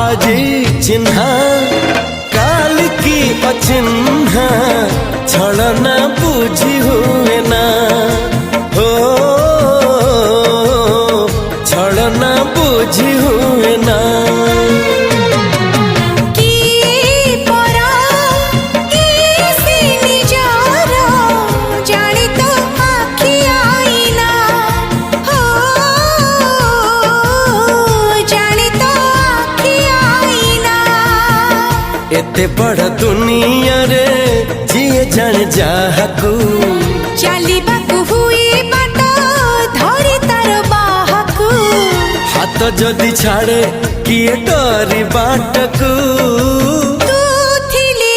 आजी चिन्हा काल की अचिन्हा छलना बुझी हुए ना हो छलना बुझी हुए ना एते बड़ दुनिया रे जिए जान जाहकू चलिबाकू हुई बाट धरी तार बाहकू हाथ जदि छाड़े किए डरी बाटकू तू थिली